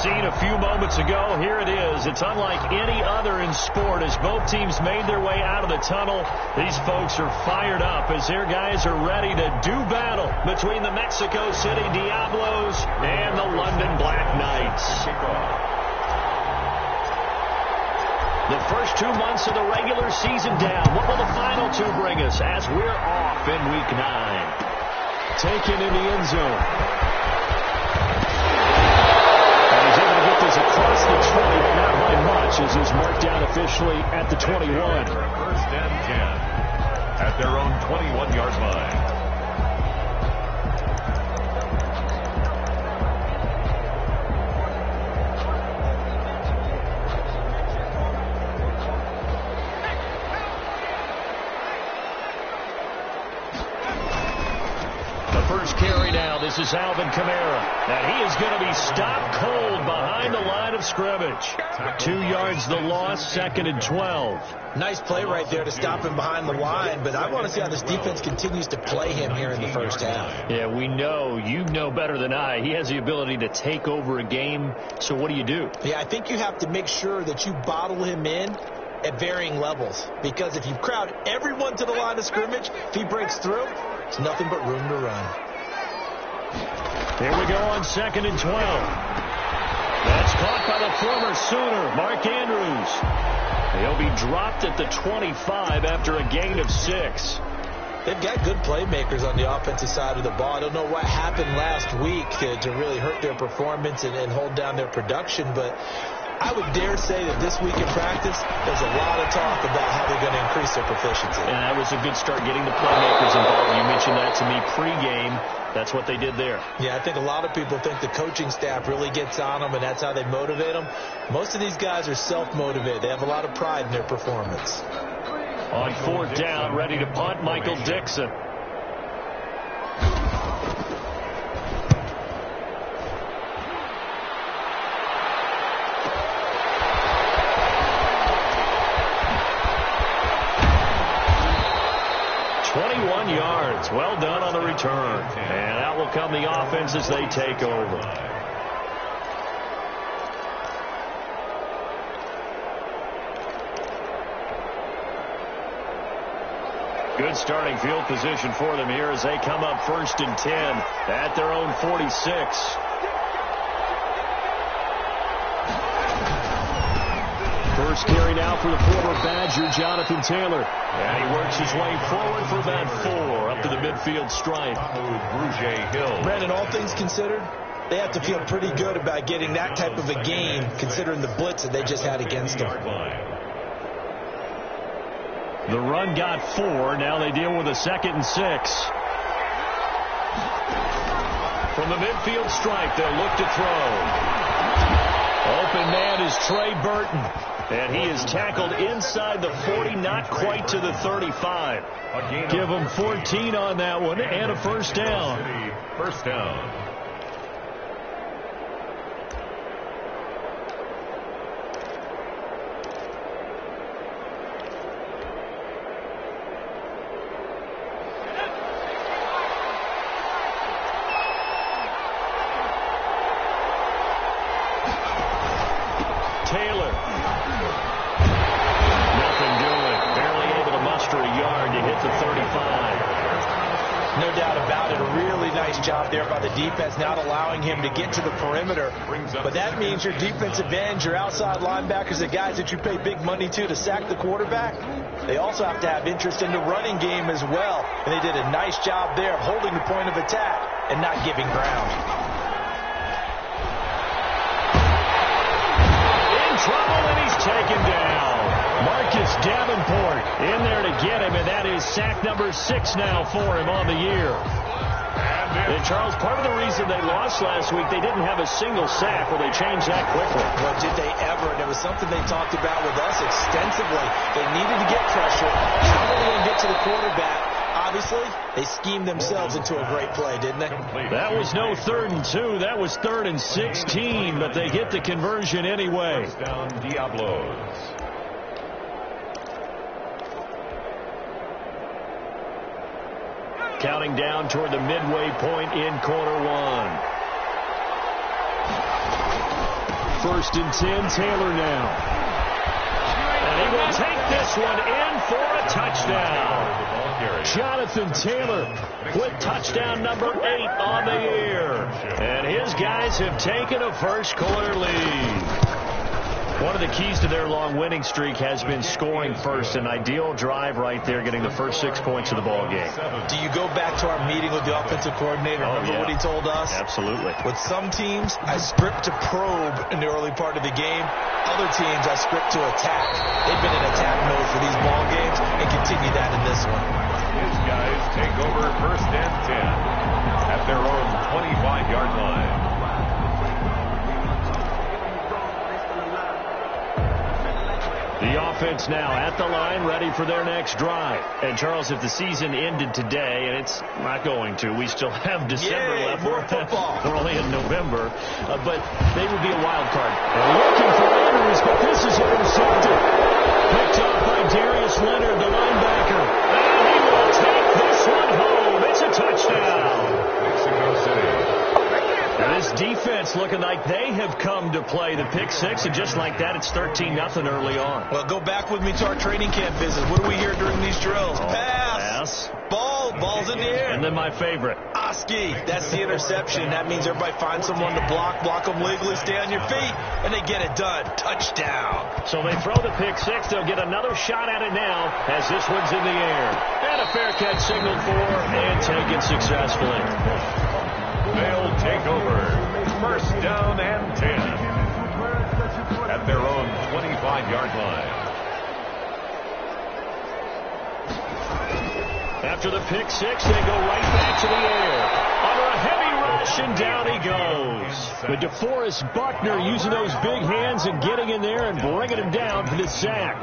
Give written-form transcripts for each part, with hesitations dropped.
scene a few moments ago. Here it is. It's unlike any other in sport as both teams made their way out of the tunnel. These folks are fired up as their guys are ready to do battle between the Mexico City Diablos and the London Black Knights. The first 2 months of the regular season down. What will the final two bring us as we're off in Week 9? Taken in the end zone. And he's able to get this across the 20, but not by much as he's marked down officially at the 21. First and 10 at their own 21-yard line. First carry now. This is Alvin Kamara. And he is going to be stopped cold behind the line of scrimmage. 2 yards the loss, 2nd and 12. Nice play right there to stop him behind the line, but I want to see how this defense continues to play him here in the first half. Yeah, we know. You know better than I. He has the ability to take over a game. So what do you do? Yeah, I think you have to make sure that you bottle him in at varying levels, because if you crowd everyone to the line of scrimmage, if he breaks through, it's nothing but room to run. Here we go on 2nd and 12. That's caught by the former Sooner, Mark Andrews. He'll be dropped at the 25 after a gain of 6. They've got good playmakers on the offensive side of the ball. I don't know what happened last week to really hurt their performance and hold down their production, but I would dare say that this week in practice, there's a lot of talk about how they're going to increase their proficiency. And that was a good start, getting the playmakers involved. You mentioned that to me pregame. That's what they did there. Yeah, I think a lot of people think the coaching staff really gets on them, and that's how they motivate them. Most of these guys are self-motivated. They have a lot of pride in their performance. On 4th down, ready to punt, Michael Dixon. Yards. Well done on the return. And out will come the offense as they take over. Good starting field position for them here as they come up 1st and 10 at their own 46. First carry now for the former Badger, Jonathan Taylor. And he works his way forward for about 4 up to the midfield stripe. Brandon, all things considered, they have to feel pretty good about getting that type of a gain considering the blitz that they just had against them. The run got 4. Now they deal with a 2nd and 6. From the midfield stripe, they'll look to throw. Open man is Trey Burton. And he is tackled inside the 40, not quite to the 35. Give him 14 on that one and a first down. First down. Taylor. Nothing doing. Barely able to muster a yard to hit the 35. No doubt about it. A really nice job there by the defense, not allowing him to get to the perimeter. But that means your defensive ends, your outside linebackers, the guys that you pay big money to sack the quarterback, they also have to have interest in the running game as well. And they did a nice job there of holding the point of attack and not giving ground. Trouble, and he's taken down. Marcus Davenport in there to get him, and that is sack number 6 now for him on the year. And Charles, part of the reason they lost last week, they didn't have a single sack. Well, they changed that quickly. Well, did they ever? And it was something they talked about with us extensively. They needed to get pressure. How were they going to get to the quarterback? Obviously, they schemed themselves into a great play, didn't they? That was no 3rd and 2. That was 3rd and 16, but they get the conversion anyway. First down, Diablos. Counting down toward the midway point in quarter 1. 1st and 10, Taylor now. And he will take this one in for a touchdown. Jonathan Taylor with touchdown number 8 on the year. And his guys have taken a first-quarter lead. One of the keys to their long winning streak has been scoring first. An ideal drive right there, getting the first 6 points of the ball game. Do you go back to our meeting with the offensive coordinator? Remember what he told us? Absolutely. With some teams, I script to probe in the early part of the game. Other teams, I script to attack. They've been in attack mode for these ball games and continue that in this one. His guys take over 1st and 10 at their own 25-yard line. The offense now at the line, ready for their next drive. And, Charles, if the season ended today, and it's not going to, we still have December left. More football. We're only in November. But they would be a wild card. And looking for Andrews, but this is intercepted. Picked up by Darius Leonard, the linebacker. And he will take this one home. It's a touchdown. Mexico City. Now this defense looking like they have come to play. The pick 6, and just like that, it's 13-0 early on. Well, go back with me to our training camp visit. What do we hear during these drills? Pass. Ball's in the air. And then my favorite. Oski. That's the interception. That means everybody finds someone to block them legally, stay on your feet, and they get it done. Touchdown. So they throw the pick 6. They'll get another shot at it now as this one's in the air. And a fair catch signaled for and taken successfully. They'll take over 1st down and 10 at their own 25-yard line. After the pick 6, they go right back to the air. Under a heavy rush, and down he goes. But DeForest Buckner using those big hands and getting in there and bringing him down for the sack.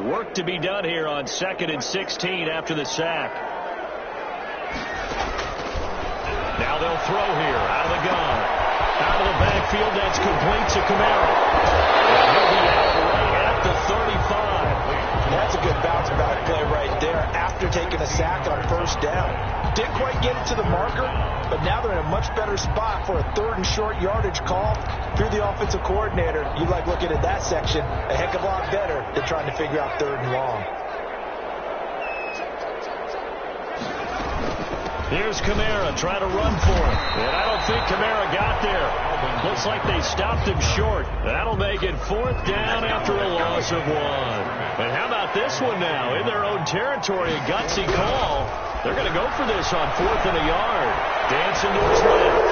Work to be done here on 2nd and 16 after the sack. Now they'll throw here out of the gun. Out of the backfield, that's complete to Kamara. And he'll be out right at the 35. That's a good bounce back play right there after taking a sack on 1st down. Didn't quite get it to the marker, but now they're in a much better spot for a 3rd and short yardage call through the offensive coordinator. You like looking at that section a heck of a lot better than trying to figure out 3rd and long. Here's Kamara trying to run for it. And I don't think Kamara got there. Looks like they stopped him short. That'll make it 4th down after a loss of 1. And how about this one now? In their own territory, a gutsy call. They're going to go for this on 4th and a yard. Dancing to his left.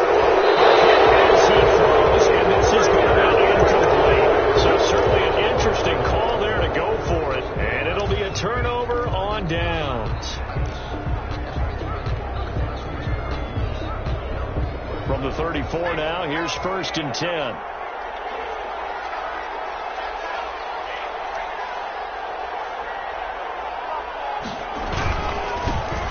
As he throws, and this is going to be incomplete. So certainly an interesting call there to go for it. And it'll be a turnover on downs. From the 34 now, here's 1st and 10.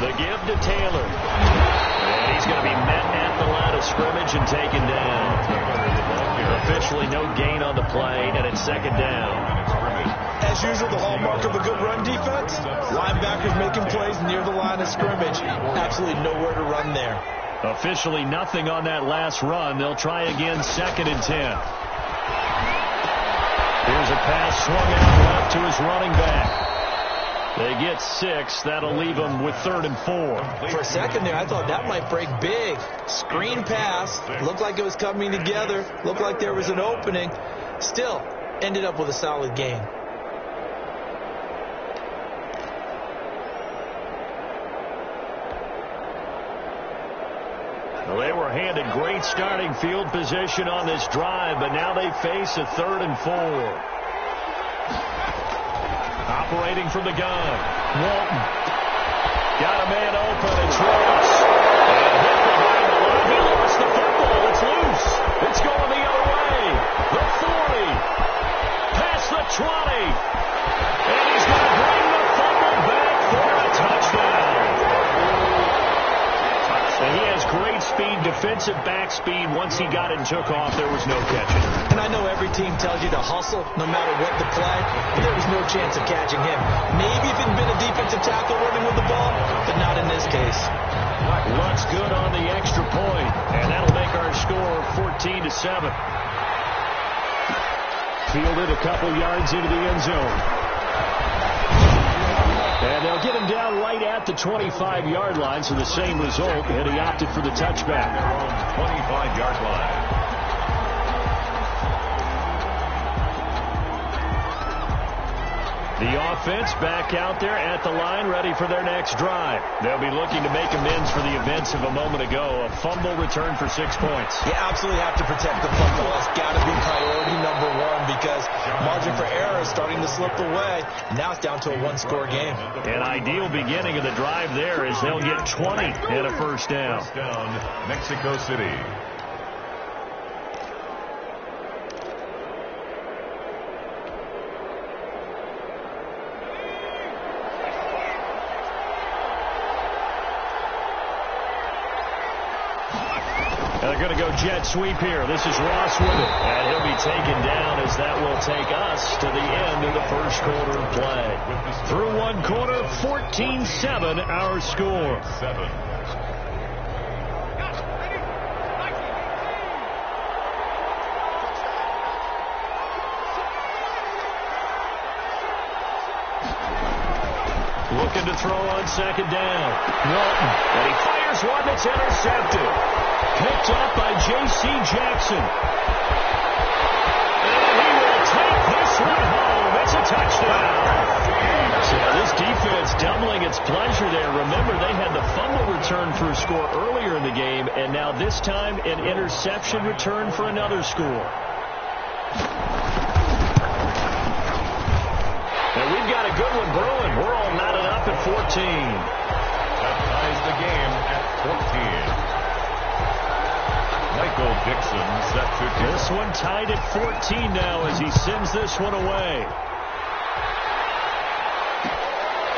The give to Taylor. And he's going to be met at the line of scrimmage and taken down. Officially no gain on the play, and it's 2nd down. As usual, the hallmark of a good run defense, linebackers making plays near the line of scrimmage. Absolutely nowhere to run there. Officially nothing on that last run. They'll try again 2nd and 10. Here's a pass swung out left to his running back. They get 6. That'll leave them with 3rd and 4. For a second there, I thought that might break big. Screen pass. Looked like it was coming together. Looked like there was an opening. Still, ended up with a solid gain. Well, they were handed great starting field position on this drive, but now they face a 3rd and 4. Operating from the gun. Walton. Got a man open. It's Ross. And hit behind the line. He lost the football. It's loose. It's going the other way. The 40. Past the 20. And he's going to bring the fumble back for a touchdown. And he has great speed to defensive back speed. Once he got it and took off, there was no catching. And I know every team tells you to hustle no matter what the play, but there was no chance of catching him. Maybe if it had been a defensive tackle running with the ball, but not in this case. Luck's good on the extra point, and that'll make our score 14-7. Fielded a couple yards into the end zone. And they'll get him down right at the 25-yard line, so the same result, and he opted for the touchback. 25-yard line. The offense back out there at the line, ready for their next drive. They'll be looking to make amends for the events of a moment ago. A fumble return for 6 points. You absolutely have to protect the football. That's got to be priority number one because margin for error is starting to slip away. Now it's down to a one-score game. An ideal beginning of the drive there is they'll get 20 and a first down. First down, Mexico City. They're going to go jet sweep here. This is Ross with it. And he'll be taken down as that will take us to the end of the first quarter of play. Through one quarter, 14-7 our score. Looking to throw on second down. Walton. And he fires one that's intercepted. Picked up by J.C. Jackson. And he will take this one home. It's a touchdown. So this defense doubling its pleasure there. Remember, they had the fumble return for a score earlier in the game, and now this time an interception return for another score. And we've got a good one brewing. We're all knotted up at 14. That ties the game at 14. Michael Dixon set to kick. This one tied at 14 now as he sends this one away.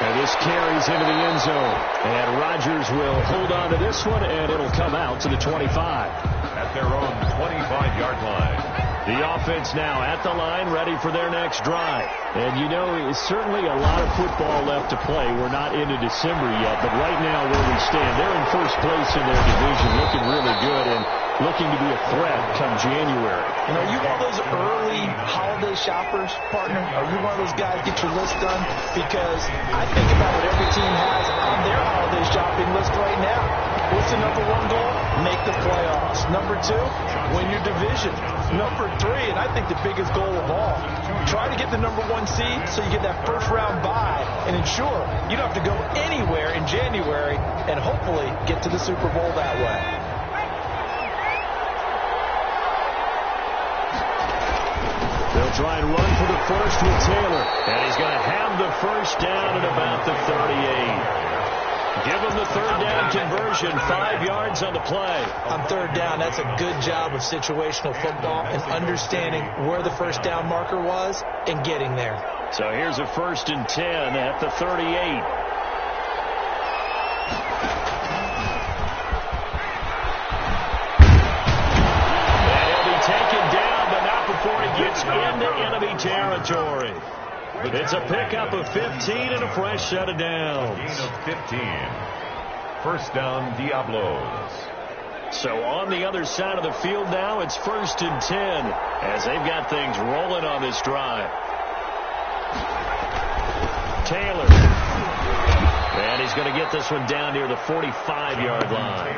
And this carries into the end zone. And Rodgers will hold on to this one, and it'll come out to the 25. At their own 25-yard line. The offense now at the line, ready for their next drive. And, you know, it's certainly a lot of football left to play. We're not into December yet, but right now where we stand, they're in first place in their division, looking really good and looking to be a threat come January. And are you one of those early holiday shoppers, partner? Are you one of those guys get your list done? Because I think about what every team has on their holiday shopping list right now. What's the number one goal? Make the playoffs. Number two, win your division. Number three, and I think the biggest goal of all, try to get the number one seed so you get that first round bye and ensure you don't have to go anywhere in January and hopefully get to the Super Bowl that way. They'll try and run for the first with Taylor. And he's going to have the first down at about the 38. Give him the third down conversion, 5 yards on the play. On third down, that's a good job of situational football and understanding where the first down marker was and getting there. So here's a 1st and 10 at the 38. Gets into enemy territory. It's a pickup of 15 and a fresh set of downs. Gain of 15. First down, Diablos. So on the other side of the field now, it's 1st and 10 as they've got things rolling on this drive. Taylor. And he's going to get this one down near the 45-yard line.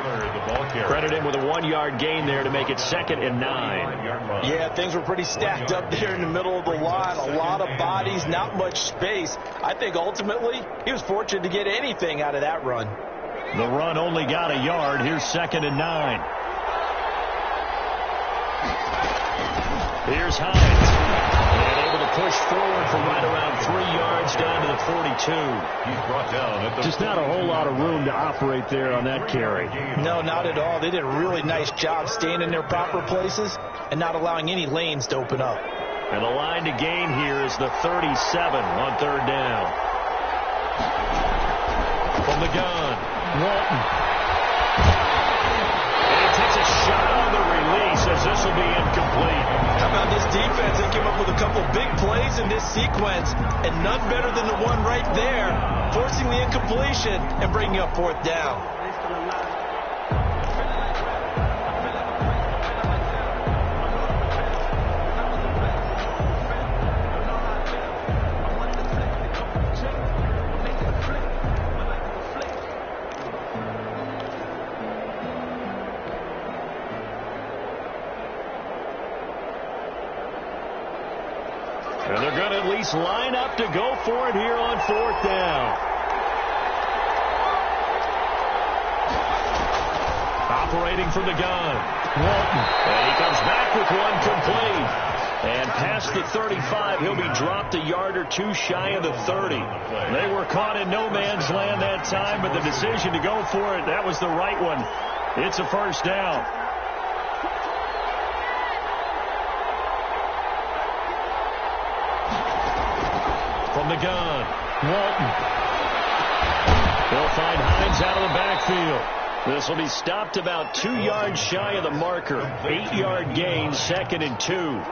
Credit him with a 1-yard gain there to make it 2nd and 9. Yeah, things were pretty stacked up there in the middle of the line. A lot of bodies, not much space. I think ultimately he was fortunate to get anything out of that run. The run only got a yard. Here's 2nd and 9. Here's Hines. And able to push forward for right around 3 yards down to the 42. He's brought down at the just not a whole lot of room to operate there on that carry. No, not at all. They did a really nice job staying in their proper places and not allowing any lanes to open up. And the line to gain here is the 37 on 3rd down. From the gun, Walton. And he takes a will be incomplete. How about this defense? They came up with a couple big plays in this sequence, and none better than the one right there, forcing the incompletion and bringing up fourth down. And they're going to at least line up to go for it here on fourth down. Operating from the gun, Walton. And he comes back with one complete. And past the 35, he'll be dropped a yard or two shy of the 30. They were caught in no man's land that time, but the decision to go for it, that was the right one. It's a first down. From the gun, Walton. They'll find Hines out of the backfield. This will be stopped about 2 yards shy of the marker. 8-yard gain, 2nd and 2.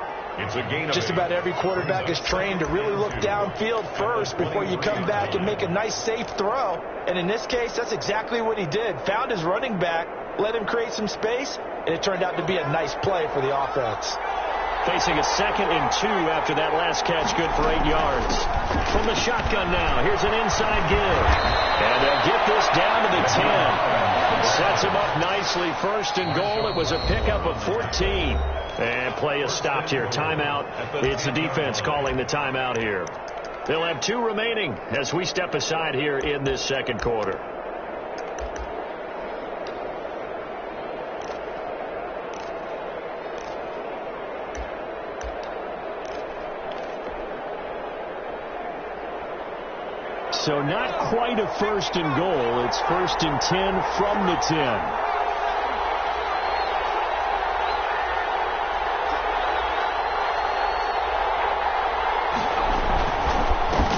It's a gain of Just about every quarterback is trained to really look downfield first before you come back and make a nice, safe throw. And in this case, that's exactly what he did. Found his running back, let him create some space, and it turned out to be a nice play for the offense. Facing a 2nd and 2 after that last catch, good for 8 yards. From the shotgun now, here's an inside give. And they'll get this down to the 10. Sets him up nicely, 1st and goal. It was a pickup of 14. And play is stopped here. Timeout. It's the defense calling the timeout here. They'll have 2 remaining as we step aside here in this second quarter. So not quite a 1st and goal. It's 1st and 10 from the 10.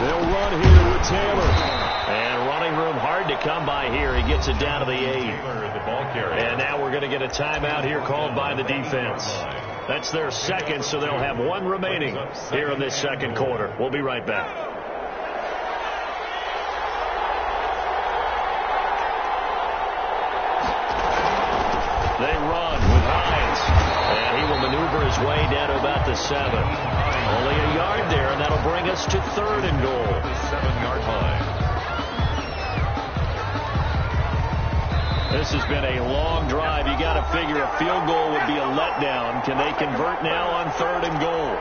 They'll run here with Taylor. And running room hard to come by here. He gets it down to the 8. And now we're going to get a timeout here called by the defense. That's their 2nd, so they'll have 1 remaining here in this second quarter. We'll be right back. They run with Hines, and he will maneuver his way down to about the 7. Only a yard there, and that'll bring us to 3rd and goal. 7-yard line. This has been a long drive. You got to figure a field goal would be a letdown. Can they convert now on 3rd and goal?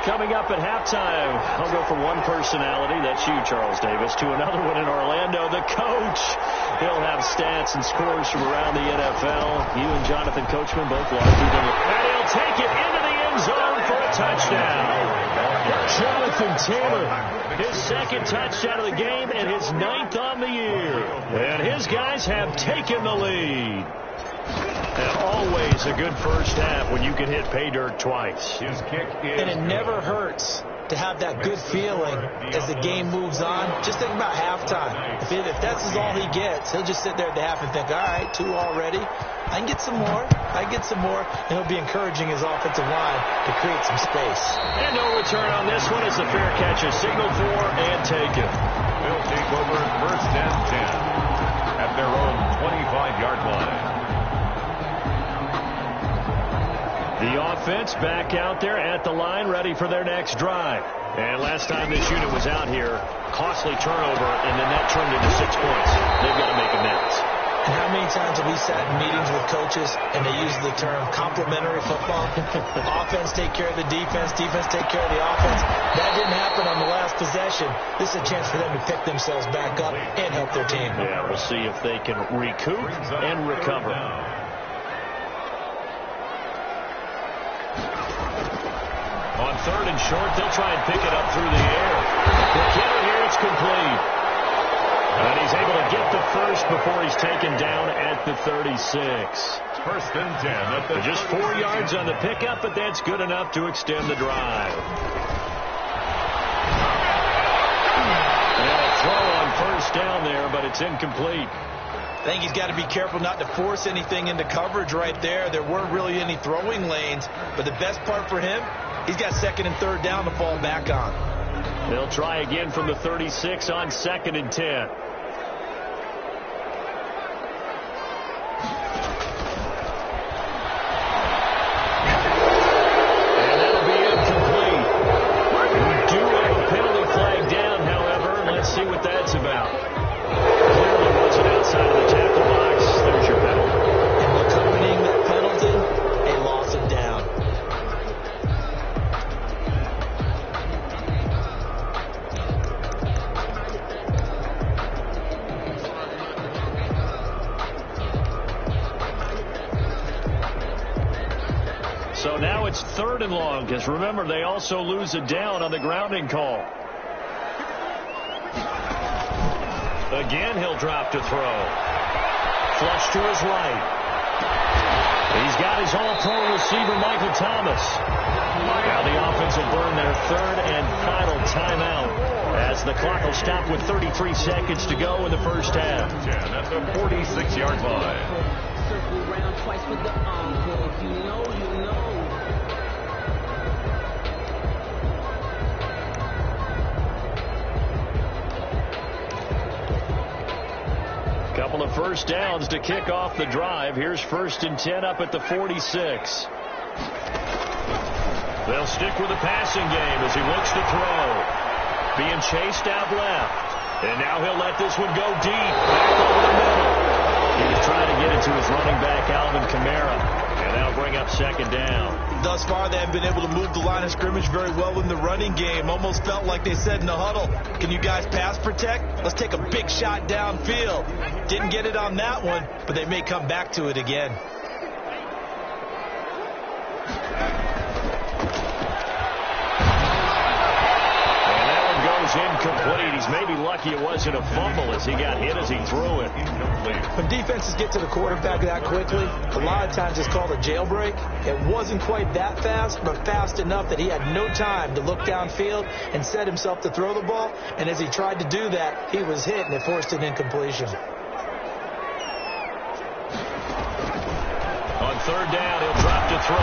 Coming up at halftime, I'll go from one personality, that's you, Charles Davis, to another one in Orlando, the coach. He'll have stats and scores from around the NFL. You and Jonathan Coachman both larger than it. And he'll take it into the end zone for a touchdown. Jonathan Taylor, his 2nd touchdown of the game and his 9th on the year. And his guys have taken the lead. And always a good first half when you can hit pay dirt twice. His kick is and it never hurts to have that good feeling as the game moves on. Just think about halftime. If that's all he gets, he'll just sit there at the half and think, all right, 2 already. I can get some more. I get some more. And he'll be encouraging his offensive line to create some space. And no return on this one as the fair catch is signaled for and taken. They'll take over 1st and 10 at their own 25-yard line. The offense back out there at the line, ready for their next drive. And last time this unit was out here, costly turnover, and then that turned into 6 points. They've got to make amends. And how many times have we sat in meetings with coaches and they use the term complementary football? Offense take care of the defense, defense take care of the offense. That didn't happen on the last possession. This is a chance for them to pick themselves back up and help their team. Yeah, we'll see if they can recoup and recover. On 3rd and short, they'll try and pick it up through the air. The killer here, it's complete. And he's able to get the first before he's taken down at the 36. 1st and 10 at the just 4 yards on the pickup, but that's good enough to extend the drive. first down there, but it's incomplete. I think he's got to be careful not to force anything into coverage right there. There weren't really any throwing lanes, but the best part for him, he's got second and third down to fall back on. They'll try again from the 36 on 2nd and 10. And that'll be incomplete. We do have a penalty flag down, however. Let's see what that's about. Clearly wasn't outside of the tackle box. There's your penalty. And accompanying that penalty, a loss of down. So now it's 3rd and long, because remember, they also lose a down on the grounding call. Again, he'll drop to throw. Flush to his right. He's got his all-pro receiver, Michael Thomas. Now the offense will burn their 3rd and final timeout as the clock will stop with 33 seconds to go in the first half. At the 46-yard line. Circle around twice with the encore. If you know, you know. Couple of first downs to kick off the drive. Here's 1st and 10 up at the 46. They'll stick with the passing game as he looks to throw. Being chased out left. And now he'll let this one go deep. Back over the middle. He was trying to get it to his running back, Alvin Kamara. And that'll bring up 2nd down. Thus far, they haven't been able to move the line of scrimmage very well in the running game. Almost felt like they said in the huddle, can you guys pass protect? Let's take a big shot downfield. Didn't get it on that one, but they may come back to it again. And that one goes incomplete. He's maybe lucky it wasn't a fumble as he got hit as he threw it. When defenses get to the quarterback that quickly, a lot of times it's called a jailbreak. It wasn't quite that fast, but fast enough that he had no time to look downfield and set himself to throw the ball. And as he tried to do that, he was hit and it forced an incompletion. On 3rd down, he'll drop to throw.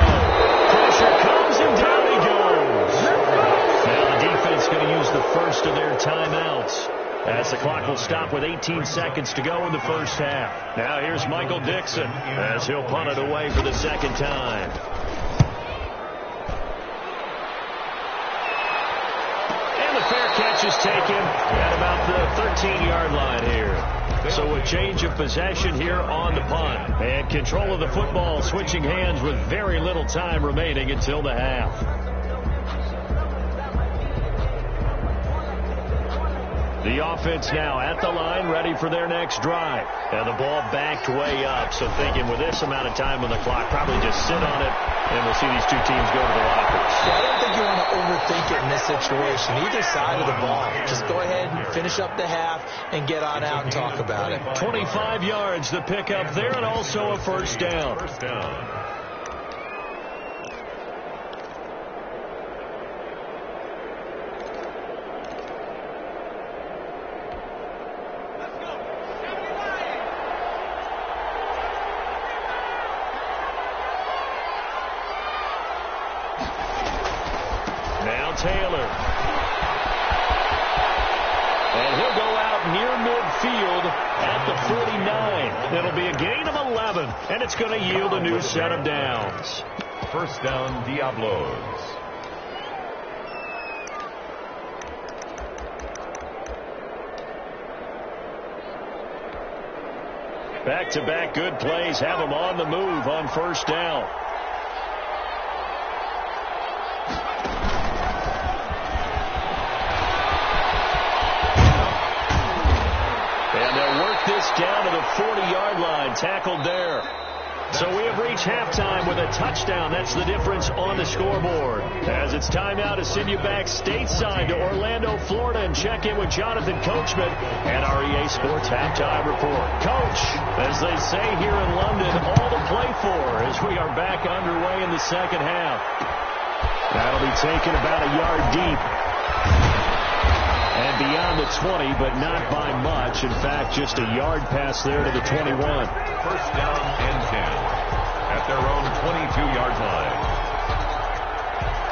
Pressure comes and down he goes. Now the defense going to use the first of their timeouts as the clock will stop with 18 seconds to go in the first half. Now here's Michael Dixon as he'll punt it away for the 2nd time. And the fair catch is taken at about the 13-yard line here. So a change of possession here on the punt. And control of the football switching hands with very little time remaining until the half. The offense now at the line, ready for their next drive. And the ball backed way up. So thinking with this amount of time on the clock, probably just sit on it, and we'll see these two teams go to the lockers. Yeah, I don't think you want to overthink it in this situation. Either side of the ball. Just go ahead and finish up the half and get on out and talk about it. 25 yards the pickup there, and also a first down. First down. Taylor. And he'll go out near midfield at the 49. It'll be a gain of 11, and it's going to yield a new set of downs. First down, Diablos. Back-to-back good plays have them on the move on first down. Down to the 40-yard line, tackled there. So we have reached halftime with a touchdown. That's the difference on the scoreboard. As it's time now to send you back stateside to Orlando, Florida, and check in with Jonathan Coachman and our EA Sports Halftime Report. Coach, as they say here in London, all to play for as we are back underway in the second half. That'll be taken about a yard deep. And beyond the 20, but not by much. In fact, just a yard pass there to the 21. First down and 10 at their own 22-yard line.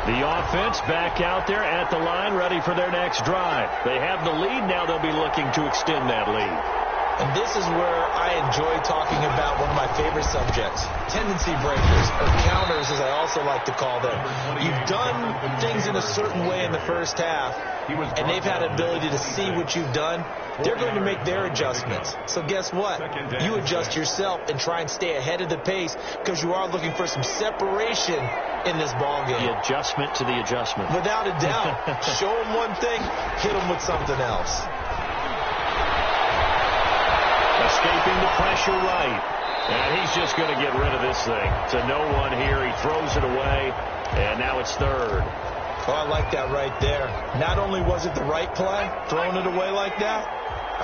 The offense back out there at the line, ready for their next drive. They have the lead. Now they'll be looking to extend that lead. And this is where I enjoy talking about one of my favorite subjects, tendency breakers, or counters as I also like to call them. You've done things in a certain way in the first half, and they've had ability to see what you've done. They're going to make their adjustments. So guess what? You adjust yourself and try and stay ahead of the pace because you are looking for some separation in this ball game. The adjustment to the adjustment. Without a doubt. Show them one thing, hit them with something else. Escaping the pressure right. And he's just going to get rid of this thing. To no one here. He throws it away. And now it's third. Oh, I like that right there. Not only was it the right play, throwing it away like that,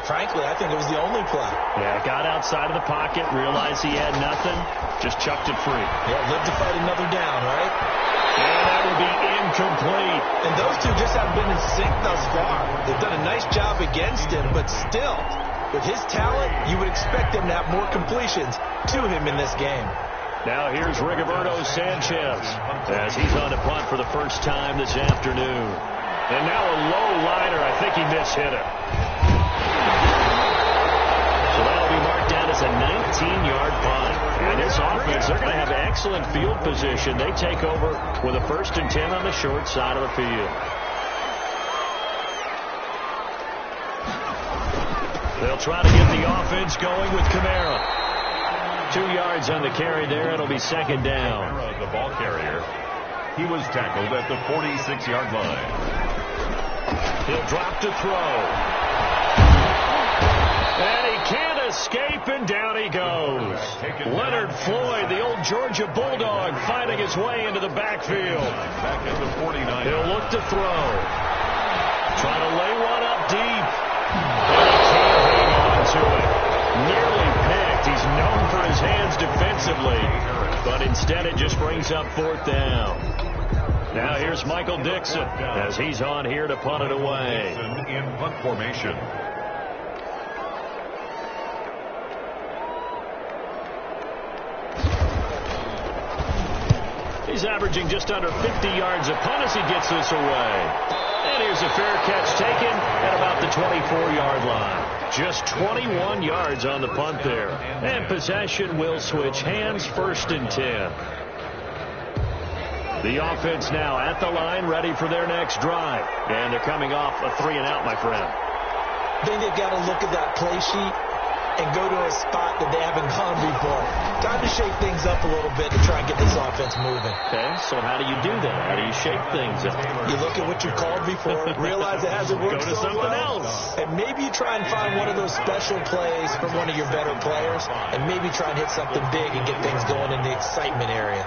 frankly, I think it was the only play. Yeah, got outside of the pocket, realized he had nothing, just chucked it free. Yeah, live to fight another down, right? And that would be incomplete. And those two just haven't been in sync thus far. They've done a nice job against him, but still, with his talent, you would expect him to have more completions to him in this game. Now here's Rigoberto Sanchez as he's on to punt for the first time this afternoon. And now a low liner. I think he mishit it. So that'll be marked down as a 19-yard punt. And this offense, they're going to have excellent field position. They take over with a 1st and 10 on the short side of the field. They'll try to get the offense going with Kamara. 2 yards on the carry there. It'll be 2nd down. The ball carrier. He was tackled at the 46-yard line. He'll drop to throw. And he can't escape, and down he goes. Leonard Floyd, the old Georgia Bulldog, fighting his way into the backfield. Back at the 49. He'll look to throw. Trying to lay one up deep. And he can't hang on to it. Nearly picked. He's known for his hands defensively, but instead it just brings up 4th down. Now here's Michael Dixon as he's on here to punt it away. In punt formation. He's averaging just under 50 yards a punt as he gets this away. And here's a fair catch taken at about the 24-yard line. Just 21 yards on the punt there. And possession will switch hands, 1st and 10. The offense now at the line, ready for their next drive. And they're coming off a 3-and-out, my friend. I think they've got to look at that play sheet and go to a spot that they haven't gone before. Time to shake things up a little bit to try and get this offense moving. Okay, so how do you do that? How do you shake things up? You look at what you called before, realize it hasn't worked Go to so something well, else. and maybe you try and find one of those special plays from one of your better players, and maybe try and hit something big and get things going in the excitement area.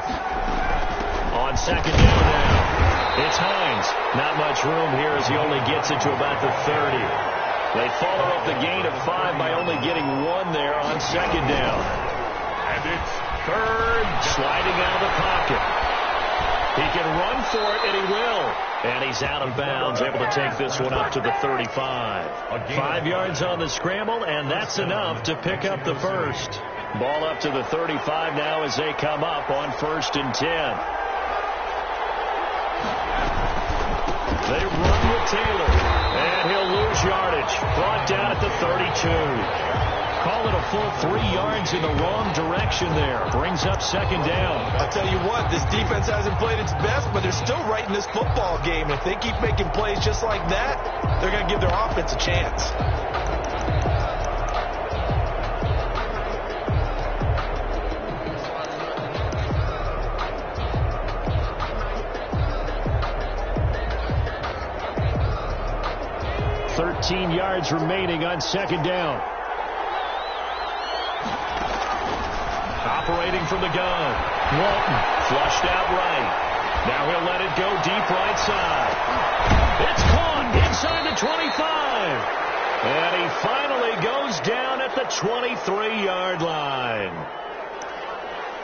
On 2nd down now, it's Hines. Not much room here as he only gets it to about the 30. They follow up the gain of 5 by only getting 1 there on 2nd down. And it's 3rd, sliding out of the pocket. He can run for it, and he will. And he's out of bounds, able to take this one up to the 35. 5 yards on the scramble, and that's enough to pick up the 1st. Ball up to the 35 now as they come up on 1st and 10. They run with Taylor, and he'll lose yardage. Brought down at the 32. Call it a full 3 yards in the wrong direction there. Brings up 2nd down. I'll tell you what, this defense hasn't played its best, but they're still right in this football game. If they keep making plays just like that, they're going to give their offense a chance. Yards remaining on 2nd down. Operating from the gun. Walton flushed out right. Now he'll let it go deep right side. It's caught inside the 25. And he finally goes down at the 23-yard line.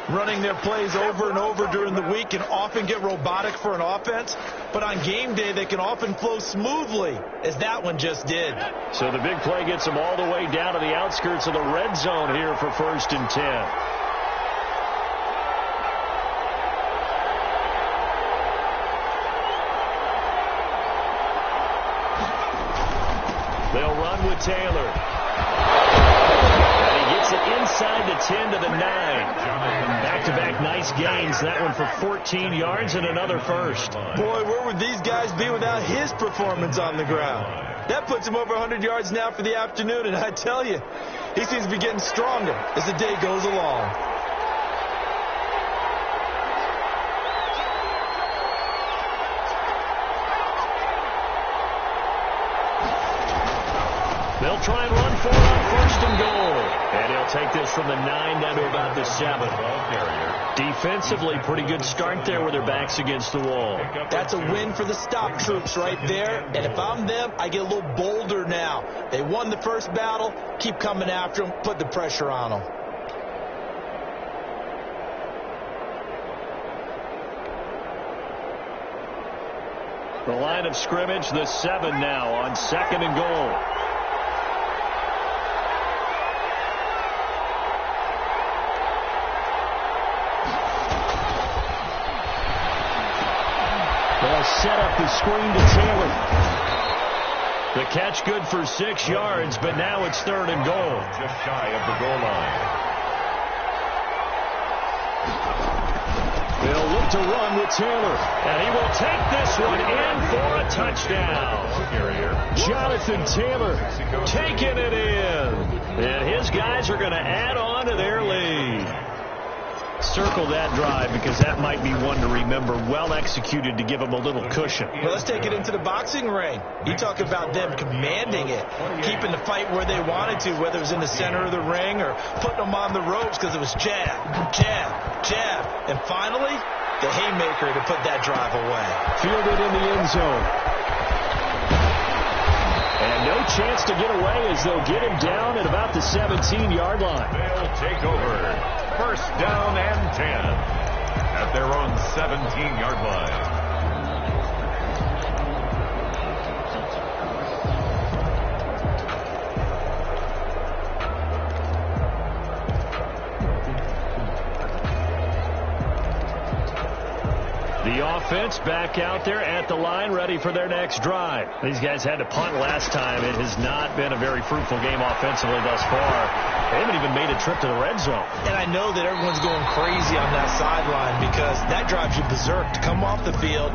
running their plays over and over during the week can often get robotic for an offense, but on game day they can often flow smoothly, as that one just did. So the big play gets them all the way down to the outskirts of the red zone here for 1st and 10. They'll run with Taylor. And he gets it inside the 10 to the 9. Back-to-back nice gains. That one for 14 yards and another first. Boy, where would these guys be without his performance on the ground? That puts him over 100 yards now for the afternoon, and I tell you, he seems to be getting stronger as the day goes along. They'll try and run for it on 1st and goal. And he'll take this from the 9 down to about the 7. Defensively, pretty good start there with their backs against the wall. That's a win for the stop troops right there. And if I'm them, I get a little bolder now. They won the first battle. Keep coming after them. Put the pressure on them. The line of scrimmage, the 7 now on 2nd and goal. They'll set up the screen to Taylor. The catch good for 6 yards, but now it's 3rd and goal. Just shy of the goal line. They'll look to run with Taylor, and he will take this one in for a touchdown. Jonathan Taylor taking it in, and his guys are going to add on to their lead. Circle that drive because that might be one to remember. Well executed to give them a little cushion. Well, let's take it into the boxing ring. You talk about them commanding it, keeping the fight where they wanted to, whether it was in the center of the ring or putting them on the ropes because it was jab, jab, jab. And finally, the haymaker to put that drive away. Fielded in the end zone. And no chance to get away as they'll get him down at about the 17-yard line. They'll take over. 1st down and 10 at their own 17-yard line. The offense back out there at the line, ready for their next drive. These guys had to punt last time. It has not been a very fruitful game offensively thus far. They haven't even made a trip to the red zone. And I know that everyone's going crazy on that sideline because that drives you berserk to come off the field,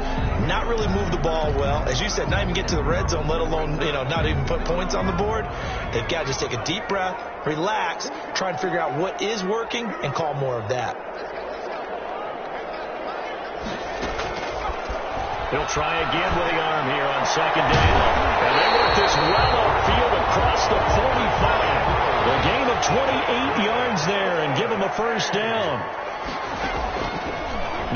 not really move the ball well. As you said, not even get to the red zone, let alone, not even put points on the board. They've got to just take a deep breath, relax, try and figure out what is working, and call more of that. He'll try again with the arm here on 2nd down. And they work this well upfield across the 45. A gain of 28 yards there and give him a 1st down.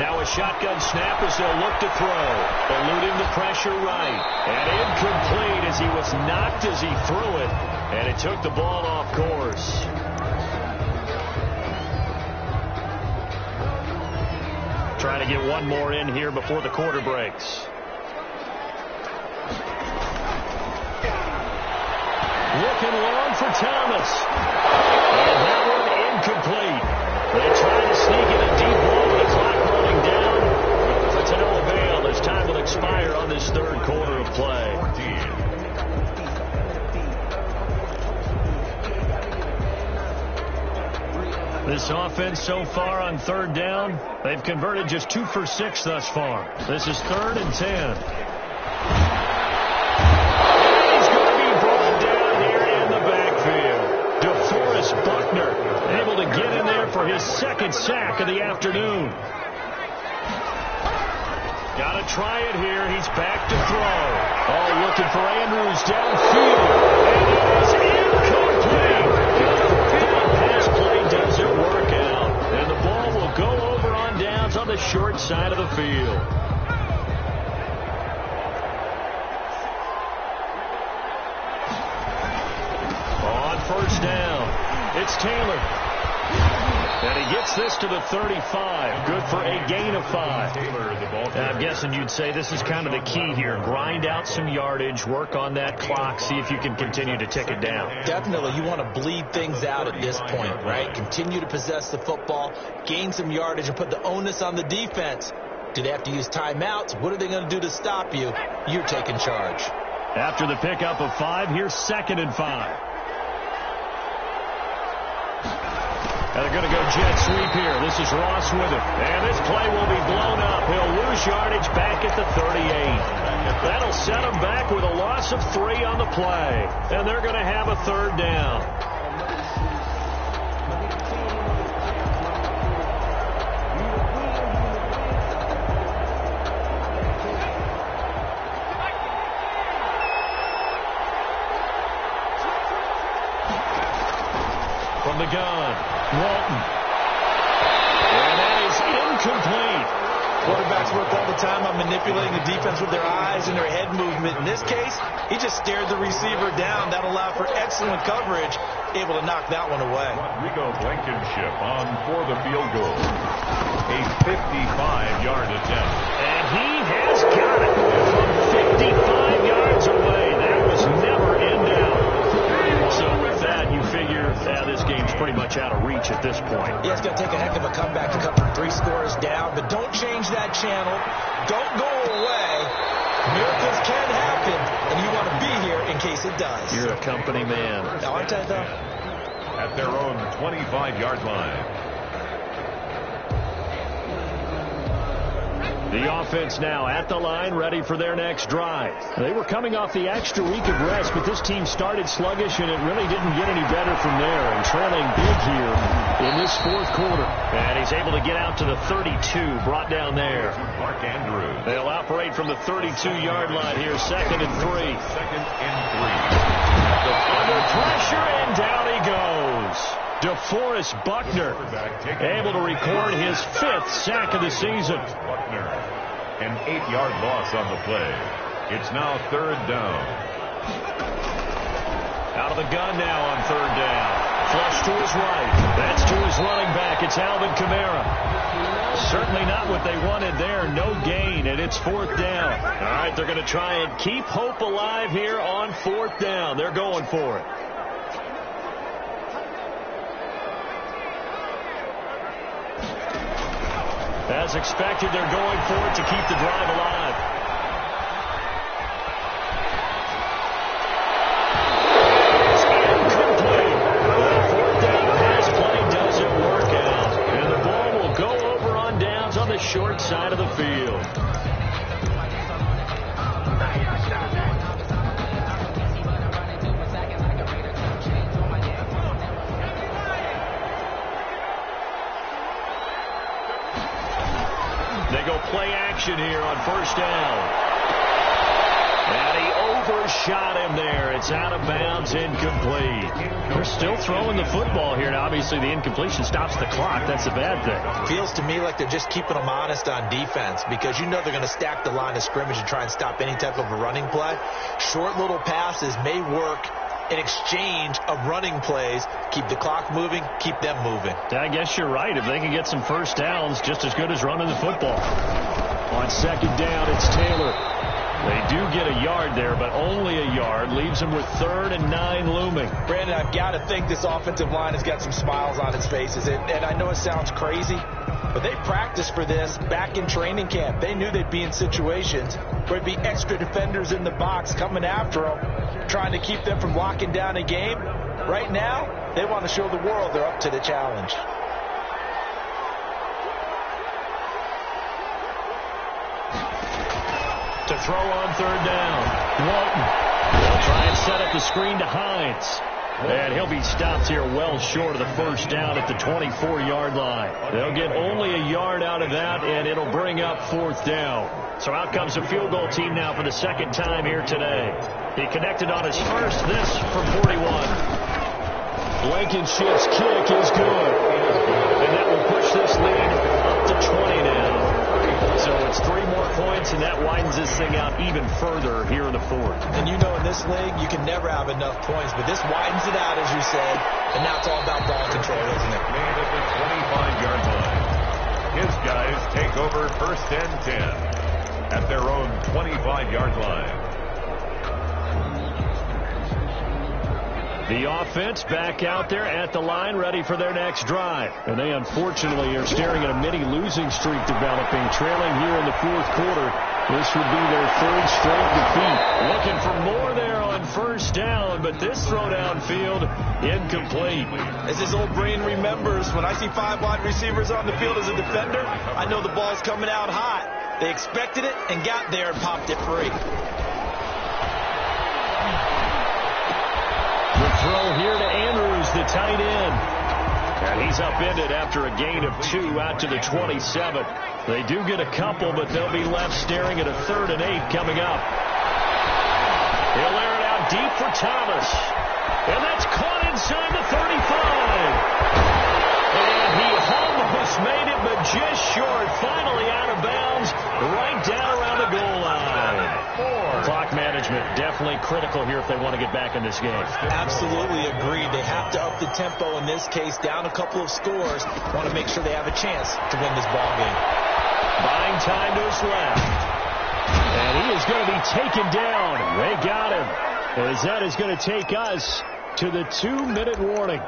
Now a shotgun snap as they'll look to throw. Eluding the pressure right. And incomplete as he was knocked as he threw it. And it took the ball off course. Trying to get one more in here before the quarter breaks. Looking long for Thomas. And that one incomplete. They try to sneak in a deep ball, but the clock running down. But to no avail as time will expire on this 3rd quarter of play. This offense so far on 3rd down, they've converted just 2 for 6 thus far. This is 3rd and 10. He's going to be brought down here in the backfield. DeForest Buckner able to get in there for his 2nd sack of the afternoon. Got to try it here. He's back to throw. Oh, looking for Andrews downfield. And it is incomplete. Pass play doesn't work out. And the ball will go over on downs on the short side of the field. On 1st down, it's Taylor. And he gets this to the 35. Good for a gain of 5. I'm guessing you'd say this is kind of the key here. Grind out some yardage, work on that clock, see if you can continue to tick it down. Definitely. You want to bleed things out at this point, right? Continue to possess the football, gain some yardage, and put the onus on the defense. Do they have to use timeouts? What are they going to do to stop you? You're taking charge. After the pickup of 5, here's 2nd and 5. And they're going to go jet sweep here. This is Ross with it. And this play will be blown up. He'll lose yardage back at the 38. That'll set him back with a loss of 3 on the play. And they're going to have a 3rd down. From the gun, Walton. And that is incomplete. Quarterbacks work all the time on manipulating the defense with their eyes and their head movement. In this case, he just stared the receiver down. That allowed for excellent coverage, able to knock that one away. Rodrigo Blankenship on for the field goal. A 55-yard attempt. And he has got it from 55 yards away. That was never in doubt. So with that, you figure this game's pretty much out of reach at this point. Yeah, it's going to take a heck of a comeback to come from 3 scores down, but don't change that channel. Don't go away. Miracles can happen, and you want to be here in case it does. You're a company man. Now, aren't I, though? At their own 25-yard line. The offense now at the line, ready for their next drive. They were coming off the extra week of rest, but this team started sluggish, and it really didn't get any better from there. And trailing big here in this 4th quarter. And he's able to get out to the 32, brought down there. Mark Andrews. They'll operate from the 32-yard line here, 2nd and 3. 2nd and 3. Under pressure, and down he goes. DeForest Buckner able to record his 5th sack of the season. Buckner, an 8-yard loss on the play. It's now 3rd down. Out of the gun now on 3rd down. Flush to his right. That's to his running back. It's Alvin Kamara. Certainly not what they wanted there. No gain, and it's 4th down. All right, they're going to try and keep hope alive here on 4th down. They're going for it. As expected, they're going for it to keep the drive alive. It's incomplete. The 4th down pass play doesn't work out. And the ball will go over on downs on the short side of the field. They go play action here on 1st down. And he overshot him there. It's out of bounds, incomplete. They're still throwing the football here. Now, obviously, the incompletion stops the clock. That's a bad thing. Feels to me like they're just keeping them honest on defense because you know they're going to stack the line of scrimmage and try and stop any type of a running play. Short little passes may work in exchange of running plays. Keep the clock moving, keep them moving. I guess you're right. If they can get some 1st downs, just as good as running the football. On 2nd down, it's Taylor. They do get a yard there, but only a yard. Leaves them with 3rd and 9 looming. Brandon, I've got to think this offensive line has got some smiles on its faces. And I know it sounds crazy, but they practiced for this back in training camp. They knew they'd be in situations where there'd be extra defenders in the box coming after them, trying to keep them from locking down a game. Right now, they want to show the world they're up to the challenge. To throw on 3rd down. Walton. They'll try and set up the screen to Hines. And he'll be stopped here well short of the 1st down at the 24-yard line. They'll get only a yard out of that, and it'll bring up 4th down. So out comes the field goal team now for the 2nd time here today. He connected on his first, this from 41. Blankenship's kick is good. And that will push this lead up to 20 now. So it's 3 more points points, and that widens this thing out even further here in the fourth. And you know in this league, you can never have enough points, but this widens it out, as you said, and now it's all about ball control, isn't it? Made at the 25-yard line. His guys take over first and 10 at their own 25-yard line. The offense back out there at the line, ready for their next drive. And they unfortunately are staring at a mini losing streak developing, trailing here in the fourth quarter. This would be their third straight defeat. Looking for more there on first down, but this throw downfield incomplete. As his old brain remembers, when I see 5 wide receivers on the field as a defender, I know the ball's coming out hot. They expected it and got there and popped it free. The throw here to Andrews, the tight end. And he's upended after a gain of 2 out to the 27. They do get a couple, but they'll be left staring at a 3rd and 8 coming up. He'll air it out deep for Thomas. And that's caught inside the 35. And he almost made it, but just short. Finally out of bounds, right down around the goal line. Clock management definitely critical here if they want to get back in this game. Absolutely agreed. They have to up the tempo in this case, down a couple of scores. Want to make sure they have a chance to win this ball game. Buying time to his left. And he is going to be taken down. They got him. As that is going to take us to the 2-minute warning.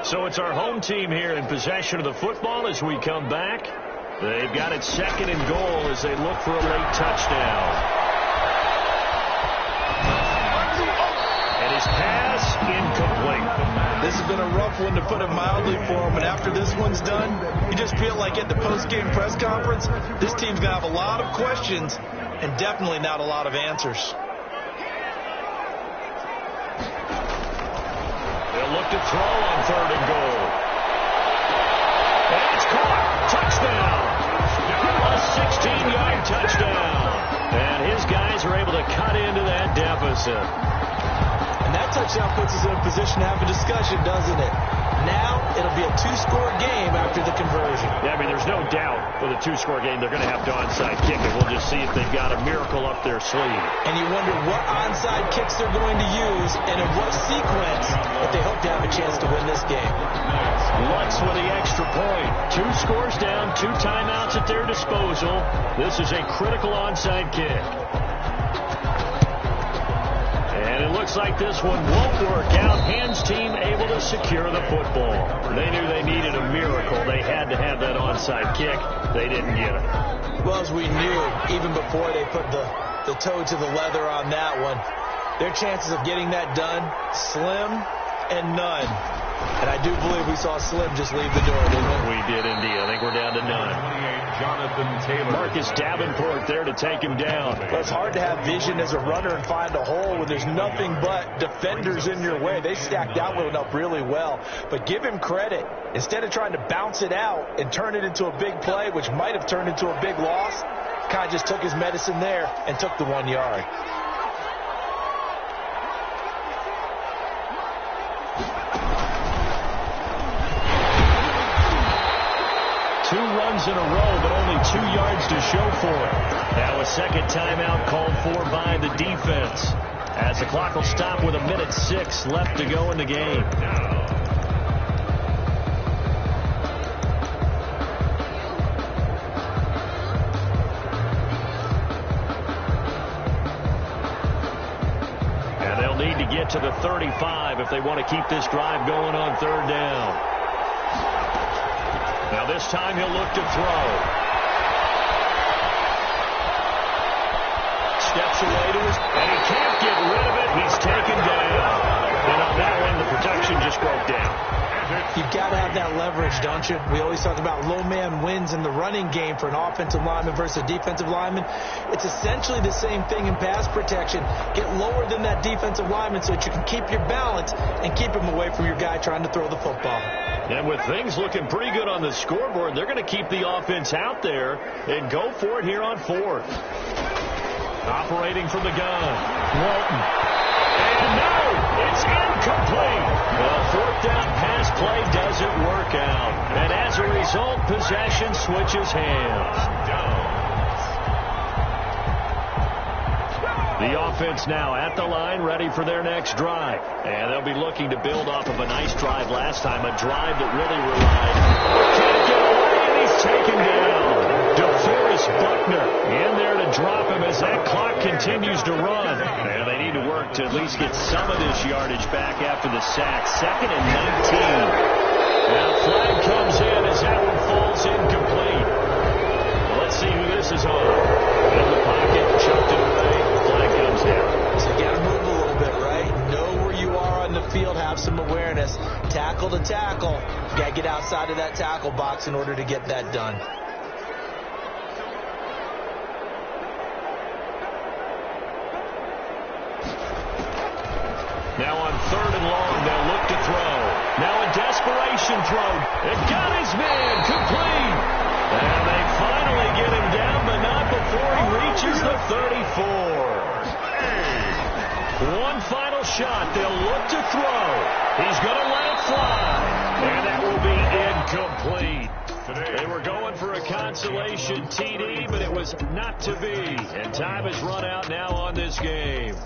So it's our home team here in possession of the football as we come back. They've got it 2nd and goal as they look for a late touchdown. And his pass incomplete. This has been a rough one, to put it mildly, for him. And after this one's done, you just feel like at the post-game press conference, this team's going to have a lot of questions and definitely not a lot of answers. They'll look to throw on 3rd and goal. And it's caught. Touchdown. A 16-yard touchdown. And his guys are able to cut into that deficit. And that touchdown puts us in a position to have a discussion, doesn't it? Now it'll be a 2-score game after the conversion. Yeah, I mean, there's no doubt with a 2-score game they're going to have to onside kick it. We'll just see if they've got a miracle up their sleeve. And you wonder what onside kicks they're going to use and in what sequence if they hope to have a chance to win this game. Lutz with the extra point. 2 scores down, 2 timeouts at their disposal. This is a critical onside kick. And it looks like this one won't work out. Hands team able to secure the football. They knew they needed a miracle. They had to have that onside kick. They didn't get it. Well, as we knew, even before they put the toe to the leather on that one, their chances of getting that done, slim and none. And I do believe we saw Slim just leave the door, didn't we? We did indeed. I think we're down to none. 28, Jonathan Taylor. Marcus Davenport there to take him down. Well, it's hard to have vision as a runner and find a hole when there's nothing but defenders in your way. They stacked that one up really well. But give him credit. Instead of trying to bounce it out and turn it into a big play, which might have turned into a big loss, kind of just took his medicine there and took the 1 yard. Two runs in a row, but only 2 yards to show for it. Now a second timeout called for by the defense, as the clock will stop with 1:06 left to go in the game. And they'll need to get to the 35 if they want to keep this drive going on 3rd down. Now this time he'll look to throw. Steps away to his, and he can't get rid of it. He's taken down. And on that one, the protection just broke down. You've got to have that leverage, don't you? We always talk about low man wins in the running game for an offensive lineman versus a defensive lineman. It's essentially the same thing in pass protection. Get lower than that defensive lineman so that you can keep your balance and keep him away from your guy trying to throw the football. And with things looking pretty good on the scoreboard, they're going to keep the offense out there and go for it here on 4th. Operating from the gun, Walton. And no, it's incomplete. result, possession switches hands. The offense now at the line, ready for their next drive. And they'll be looking to build off of a nice drive last time, a drive that really relied. Can't get away, and he's taken down. DeForest Buckner in there to drop him as that clock continues to run. And they need to work to at least get some of this yardage back after the sack. 2nd and 19. Now flag comes in as that one falls incomplete. Well, let's see who this is on. In the pocket, chucked it away. Flag comes down. So you got to move a little bit, right? Know where you are on the field, have some awareness. Tackle to tackle. You got to get outside of that tackle box in order to get that done. Now on 3rd and long, they'll look to throw. Now a desperation throw. It got his man complete. And they finally get him down, but not before he reaches the 34. One final shot. They'll look to throw. He's going to let it fly. And that will be incomplete. They were going for a consolation TD, but it was not to be. And time has run out now on this game.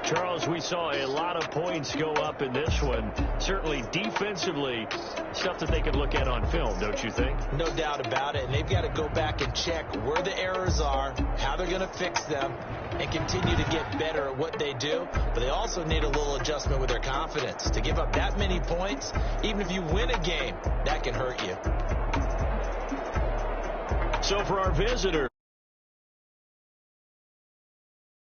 Charles, we saw a lot of points go up in this one. Certainly defensively, stuff that they could look at on film, don't you think? No doubt about it. And they've got to go back and check where the errors are, how they're going to fix them, and continue to get better at what they do. But they also need a little adjustment with their confidence. To give up that many points, even if you win a game, that can hurt you. So for our visitor,